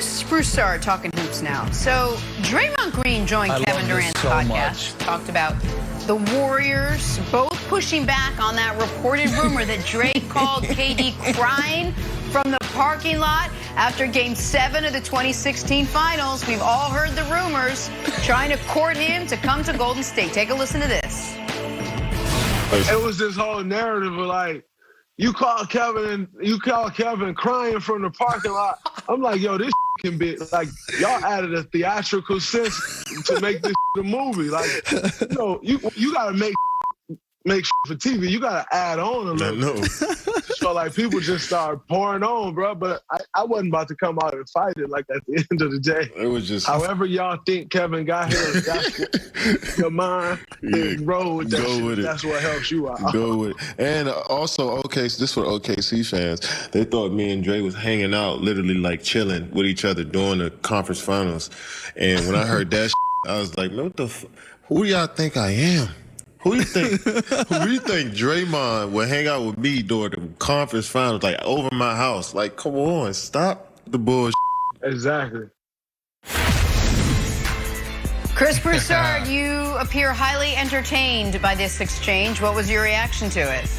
Chris Broussard talking hoops now. So Draymond Green joined Kevin Durant's podcast, talked about the Warriors both pushing back on that reported rumor that Dre called KD crying from the parking lot after Game 7 of the 2016 Finals. We've all heard the rumors, trying to court him to come to Golden State. Take a listen to this. It was this whole narrative of like, you call Kevin crying from the parking lot. I'm like, yo, this can be like, y'all added a theatrical sense to make this a movie. Like, you know, you gotta make for TV. You gotta add on a little. So like people just start pouring on, bro. But I wasn't about to come out and fight it. Like at the end of the day, it was just however y'all think Kevin got here. That's what your mind. Roll with that. Go with it. That's what helps you out. Go with it. And also, this for OKC fans. They thought me and Dre was hanging out, literally like chilling with each other during the conference finals. And when I heard that, I was like, what the? Who do y'all think I am? Who do you think Draymond would hang out with me during the conference finals, like over my house? Like, come on, stop the bullshit. Exactly. Chris Broussard, you appear highly entertained by this exchange. What was your reaction to it?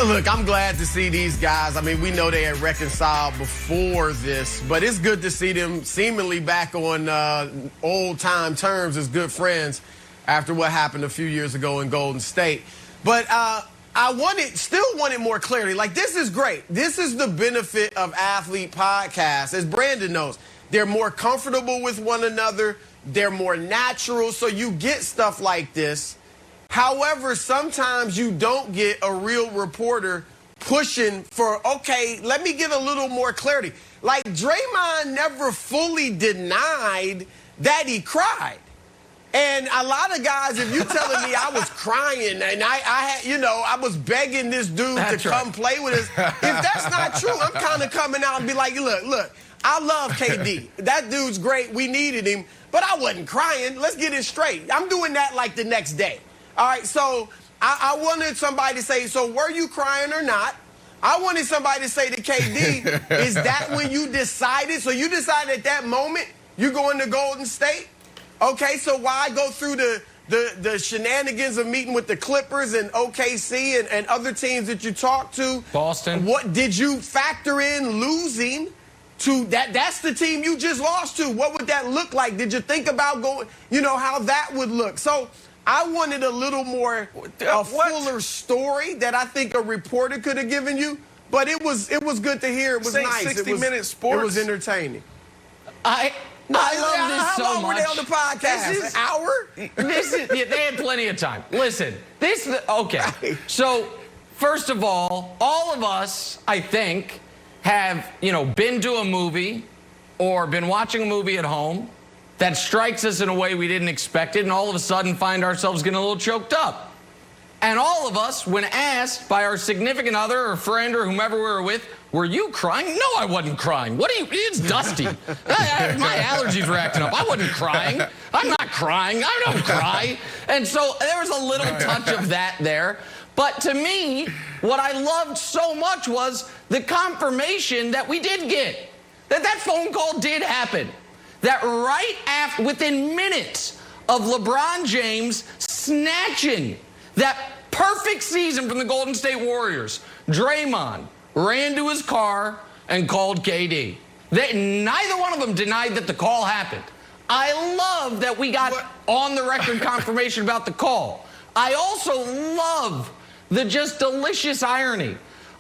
Look, I'm glad to see these guys. I mean, we know they had reconciled before this, but it's good to see them seemingly back on old-time terms as good friends after what happened a few years ago in Golden State. But I still wanted more clarity. Like, this is great. This is the benefit of athlete podcasts. As Brandon knows, they're more comfortable with one another. They're more natural, so you get stuff like this. However, sometimes you don't get a real reporter pushing for, okay, let me get a little more clarity. Like, Draymond never fully denied that he cried. And a lot of guys, if you're telling me I was crying and I was begging this dude to come play with us, if that's not true, I'm kind of coming out and be like, look, I love KD. That dude's great. We needed him, but I wasn't crying. Let's get it straight. I'm doing that like the next day. All right, so I wanted somebody to say, so were you crying or not? I wanted somebody to say to KD, is that when you decided? So you decided at that moment you're going to Golden State? Okay, so why go through the shenanigans of meeting with the Clippers and OKC and other teams that you talked to? Boston. What did you factor in losing to that? That's the team you just lost to. What would that look like? Did you think about going, how that would look? So I wanted a little more, a fuller story that I think a reporter could have given you. But it was good to hear. It was nice. 60-minute sports. It was entertaining. I love this so much. How long were they on the podcast? An hour? They had plenty of time. Listen, okay. So, first of all of us, I think, have, been to a movie or been watching a movie at home that strikes us in a way we didn't expect it, and all of a sudden find ourselves getting a little choked up. And all of us, when asked by our significant other or friend or whomever we were with, were you crying? No, I wasn't crying. It's Dusty. My allergies were acting up. I wasn't crying. I'm not crying. I don't cry. And so there was a little touch of that there. But to me, what I loved so much was the confirmation that we did get. That phone call did happen. That right after, within minutes of LeBron James snatching that perfect season from the Golden State Warriors, Draymond ran to his car and called KD. Neither one of them denied that the call happened. I love that we got on the record confirmation about the call. I also love the just delicious irony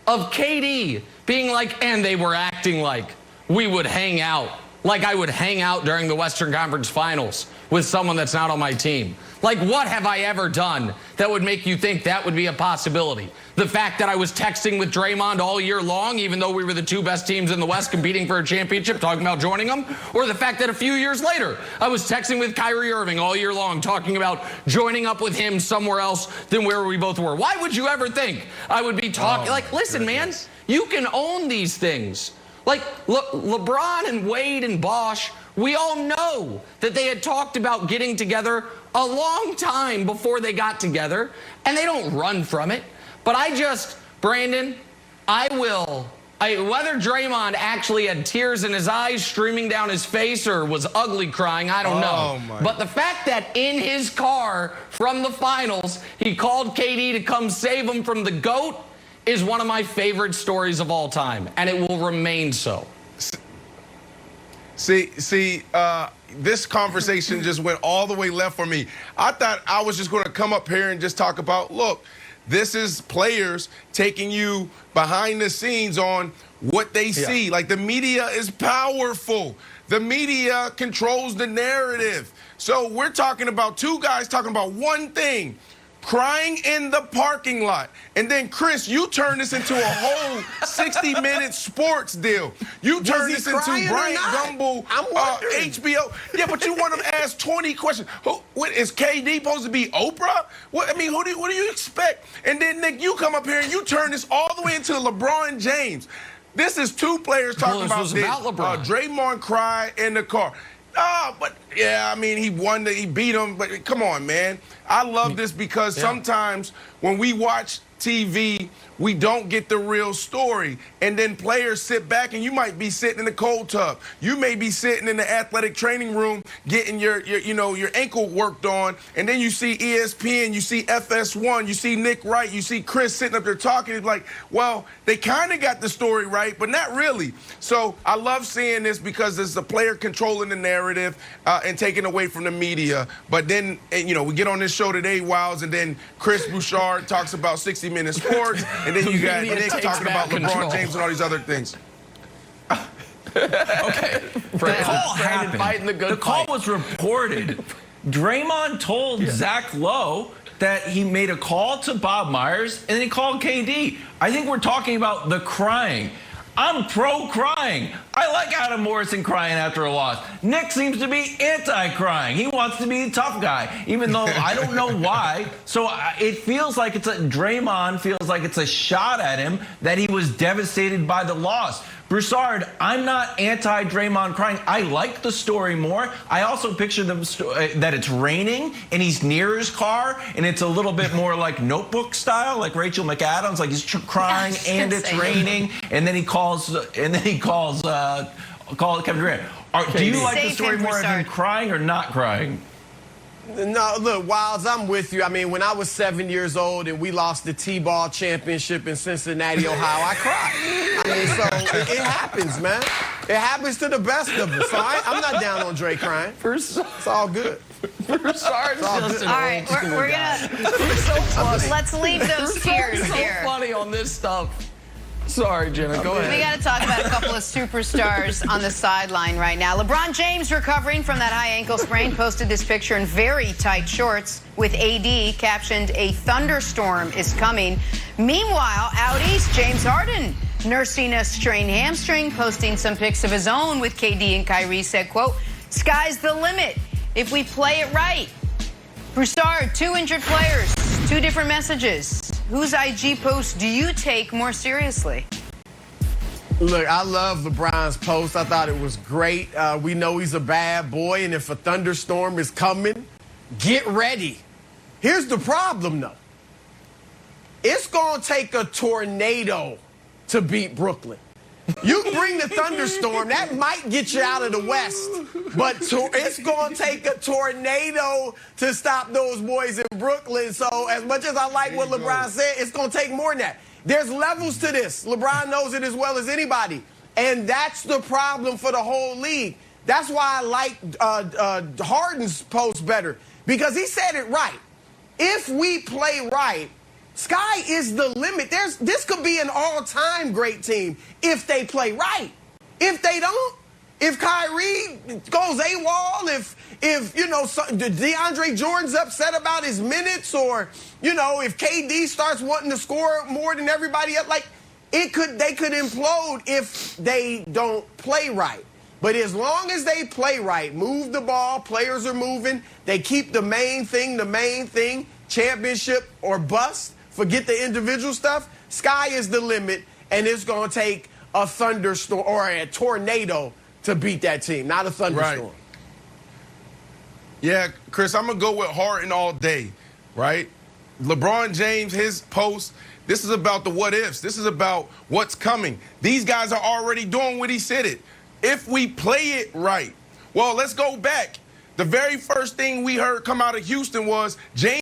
of KD being like, and they were acting like we would hang out, like I would hang out during the Western Conference Finals with someone that's not on my team. Like, what have I ever done that would make you think that would be a possibility? The fact that I was texting with Draymond all year long, even though we were the two best teams in the West competing for a championship, talking about joining them? Or the fact that a few years later, I was texting with Kyrie Irving all year long, talking about joining up with him somewhere else than where we both were? Why would you ever think I would be talking? Listen, man, you can own these things. Like, LeBron and Wade and Bosh, we all know that they had talked about getting together a long time before they got together, and they don't run from it. But Brandon, I will Whether Draymond actually had tears in his eyes streaming down his face or was ugly crying, I don't know. But the fact that in his car from the finals, he called KD to come save him from the GOAT is one of my favorite stories of all time, and it will remain so. See, this conversation just went all the way left for me. I thought I was just going to come up here and just talk about, look, this is players taking you behind the scenes on what they see. Like, the media is powerful. The media controls the narrative. So we're talking about two guys talking about one thing, crying in the parking lot. And then, Chris, you turn this into a whole 60-minute sports deal. You turn this into Bryant Gumbel, HBO. Yeah, but you want to ask 20 questions. What, is KD supposed to be Oprah? What do you expect? And then, Nick, you come up here and you turn this all the way into LeBron James. This is two players talking about Draymond cry in the car. But yeah, I mean, he won, he beat him. But come on, man. I love this because sometimes when we watch TV, we don't get the real story. And then players sit back, and you might be sitting in the cold tub. You may be sitting in the athletic training room getting your ankle worked on. And then you see ESPN, you see FS1, you see Nick Wright, you see Chris sitting up there talking. It's like, well, they kind of got the story right, but not really. So I love seeing this because it's the player controlling the narrative and taking away from the media. But then, we get on this show today, Wiles, and then Chris Broussard talks about 60-minute sports, and then you got Nick talking about LeBron James and all these other things. Okay, the call happened. The call was reported. Draymond told Zach Lowe that he made a call to Bob Myers, and then he called KD. I think we're talking about the crying. I'm pro-crying. I like Adam Morrison crying after a loss. Nick seems to be anti-crying. He wants to be a tough guy, even though I don't know why. So it feels like Draymond feels like it's a shot at him that he was devastated by the loss. Broussard, I'm not anti-Draymond crying. I like the story more. I also picture that it's raining and he's near his car and it's a little bit more like Notebook style, like Rachel McAdams, like he's crying and it's raining, and then he calls Kevin Durant. Do you like the story more of him crying or not crying? No, look, Wiles, I'm with you. I mean, when I was 7 years old and we lost the T-ball championship in Cincinnati, Ohio, I cried. I mean, so it happens, man. It happens to the best of us. So I'm not down on Dre crying. It's all good. Broussard's just all right, we're gonna let's leave those tears here. So funny on this stuff. Sorry, Jenna, go ahead. We got to talk about a couple of superstars on the sideline right now. LeBron James, recovering from that high ankle sprain, posted this picture in very tight shorts with AD captioned, "A thunderstorm is coming." Meanwhile, out east, James Harden, nursing a strained hamstring, posting some pics of his own with KD and Kyrie, said, quote, "Sky's the limit if we play it right." Broussard, two injured players, two different messages. Whose IG post do you take more seriously? Look, I love LeBron's post. I thought it was great. We know he's a bad boy, and if a thunderstorm is coming, get ready. Here's the problem, though. It's going to take a tornado to beat Brooklyn. You bring the thunderstorm, that might get you out of the West, but it's going to take a tornado to stop those boys in Brooklyn. So as much as I like what LeBron said, it's going to take more than that. There's levels to this. LeBron knows it as well as anybody, and that's the problem for the whole league. That's why I like Harden's post better, because he said it right. If we play right, sky is the limit. This could be an all-time great team if they play right. If they don't, if Kyrie goes AWOL, if DeAndre Jordan's upset about his minutes, or if KD starts wanting to score more than everybody else, they could implode if they don't play right. But as long as they play right, move the ball, players are moving, they keep the main thing, championship or bust. Forget the individual stuff. Sky is the limit, and it's going to take a thunderstorm or a tornado to beat that team, not a thunderstorm. Right. Yeah, Chris, I'm going to go with Harden all day, right? LeBron James, his post, This is about the what ifs. This is about what's coming. These guys are already doing what he said it. If we play it right. Well, let's go back. The very first thing we heard come out of Houston was James